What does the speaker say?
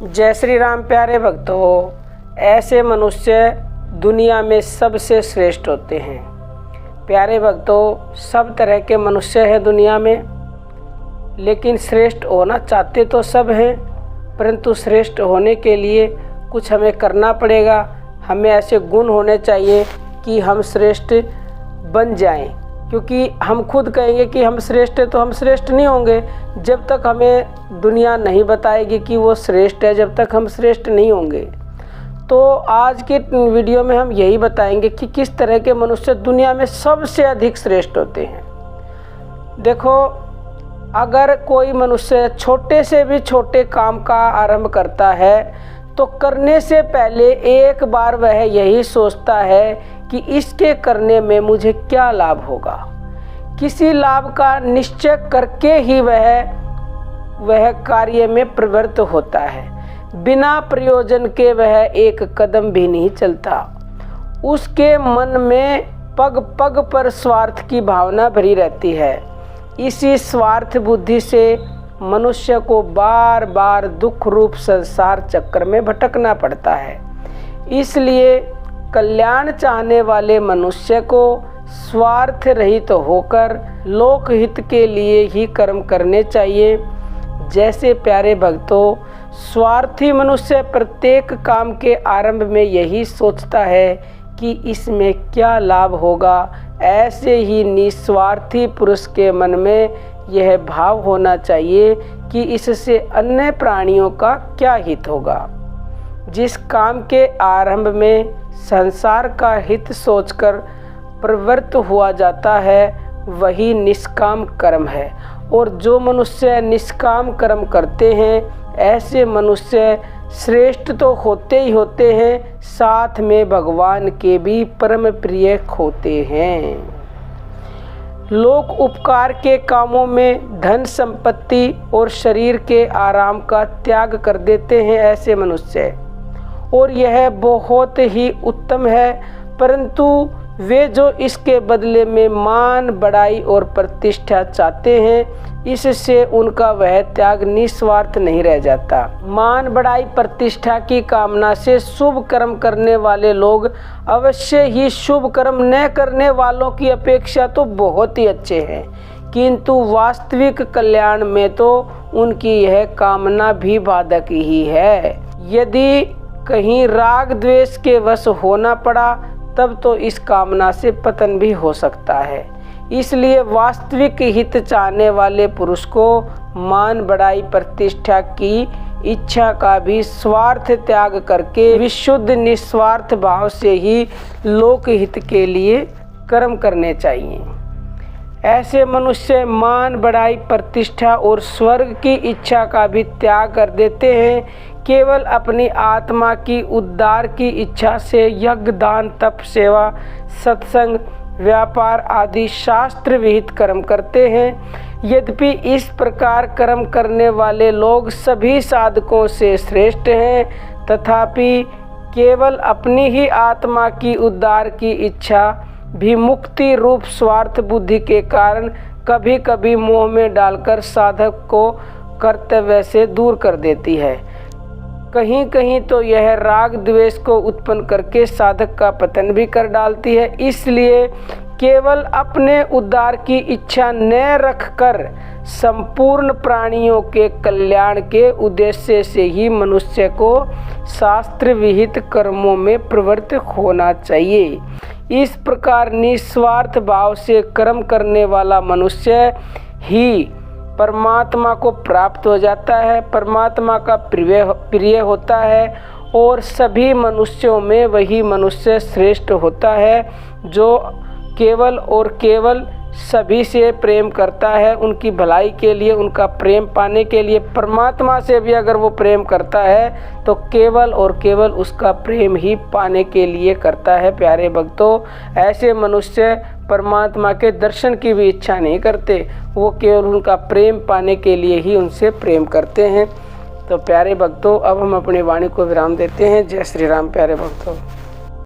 जय श्री राम प्यारे भक्तों, ऐसे मनुष्य दुनिया में सबसे श्रेष्ठ होते हैं। प्यारे भक्तों, सब तरह के मनुष्य हैं दुनिया में, लेकिन श्रेष्ठ होना चाहते तो सब हैं, परंतु श्रेष्ठ होने के लिए कुछ हमें करना पड़ेगा। हमें ऐसे गुण होने चाहिए कि हम श्रेष्ठ बन जाएं, क्योंकि हम खुद कहेंगे कि हम श्रेष्ठ हैं तो हम श्रेष्ठ नहीं होंगे। जब तक हमें दुनिया नहीं बताएगी कि वो श्रेष्ठ है, जब तक हम श्रेष्ठ नहीं होंगे। तो आज के वीडियो में हम यही बताएंगे कि किस तरह के मनुष्य दुनिया में सबसे अधिक श्रेष्ठ होते हैं। देखो, अगर कोई मनुष्य छोटे से भी छोटे काम का आरंभ करता है तो करने से पहले एक बार वह यही सोचता है कि इसके करने में मुझे क्या लाभ होगा। किसी लाभ का निश्चय करके ही वह कार्य में प्रवृत्त होता है। बिना प्रयोजन के वह एक कदम भी नहीं चलता। उसके मन में पग पग पर स्वार्थ की भावना भरी रहती है। इसी स्वार्थ बुद्धि से मनुष्य को बार बार दुख रूप संसार चक्र में भटकना पड़ता है। इसलिए कल्याण चाहने वाले मनुष्य को स्वार्थ रहित होकर लोकहित के लिए ही कर्म करने चाहिए। जैसे प्यारे भक्तों, स्वार्थी मनुष्य प्रत्येक काम के आरंभ में यही सोचता है कि इसमें क्या लाभ होगा। ऐसे ही निस्वार्थी पुरुष के मन में यह भाव होना चाहिए कि इससे अन्य प्राणियों का क्या हित होगा। जिस काम के आरंभ में संसार का हित सोचकर प्रवृत्त हुआ जाता है वही निष्काम कर्म है। और जो मनुष्य निष्काम कर्म करते हैं ऐसे मनुष्य श्रेष्ठ तो होते ही होते हैं, साथ में भगवान के भी परम प्रिय होते हैं। लोक उपकार के कामों में धन संपत्ति और शरीर के आराम का त्याग कर देते हैं ऐसे मनुष्य, और यह बहुत ही उत्तम है। परंतु वे जो इसके बदले में मान, बड़ाई और प्रतिष्ठा चाहते हैं, इससे उनका वह त्याग निस्वार्थ नहीं रह जाता। मान, बड़ाई, प्रतिष्ठा की कामना से शुभ कर्म करने वाले लोग अवश्य ही शुभ कर्म न करने वालों की अपेक्षा तो बहुत ही अच्छे हैं, किंतु वास्तविक कल्याण में तो उनकी यह कामना भी बाधक ही है। यदि कहीं राग द्वेष के वश होना पड़ा तब तो इस कामना से पतन भी हो सकता है। इसलिए वास्तविक हित चाहने वाले पुरुष को मान, बड़ाई, प्रतिष्ठा की इच्छा का भी स्वार्थ त्याग करके विशुद्ध निस्वार्थ भाव से ही लोकहित के लिए कर्म करने चाहिए। ऐसे मनुष्य मान, बड़ाई, प्रतिष्ठा और स्वर्ग की इच्छा का भी त्याग कर देते हैं। केवल अपनी आत्मा की उद्धार की इच्छा से यज्ञ, दान, तप, सेवा, सत्संग, व्यापार आदि शास्त्र विहित कर्म करते हैं। यद्यपि इस प्रकार कर्म करने वाले लोग सभी साधकों से श्रेष्ठ हैं, तथापि केवल अपनी ही आत्मा की उद्धार की इच्छा भी मुक्ति रूप स्वार्थ बुद्धि के कारण कभी कभी मोह में डालकर साधक को कर्तव्य से दूर कर देती है। कहीं कहीं तो यह राग द्वेष को उत्पन्न करके साधक का पतन भी कर डालती है। इसलिए केवल अपने उद्धार की इच्छा न रखकर संपूर्ण प्राणियों के कल्याण के उद्देश्य से ही मनुष्य को शास्त्र विहित कर्मों में प्रवृत्त होना चाहिए। इस प्रकार निस्वार्थ भाव से कर्म करने वाला मनुष्य ही परमात्मा को प्राप्त हो जाता है, परमात्मा का प्रिय होता है, और सभी मनुष्यों में वही मनुष्य श्रेष्ठ होता है जो केवल और केवल सभी से प्रेम करता है। उनकी भलाई के लिए, उनका प्रेम पाने के लिए, परमात्मा से भी अगर वो प्रेम करता है तो केवल और केवल उसका प्रेम ही पाने के लिए करता है। प्यारे भक्तों, ऐसे मनुष्य परमात्मा के दर्शन की भी इच्छा नहीं करते, वो केवल उनका प्रेम पाने के लिए ही उनसे प्रेम करते हैं। तो प्यारे भक्तों, अब हम अपनी वाणी को विराम देते हैं। जय श्री राम प्यारे भक्तों।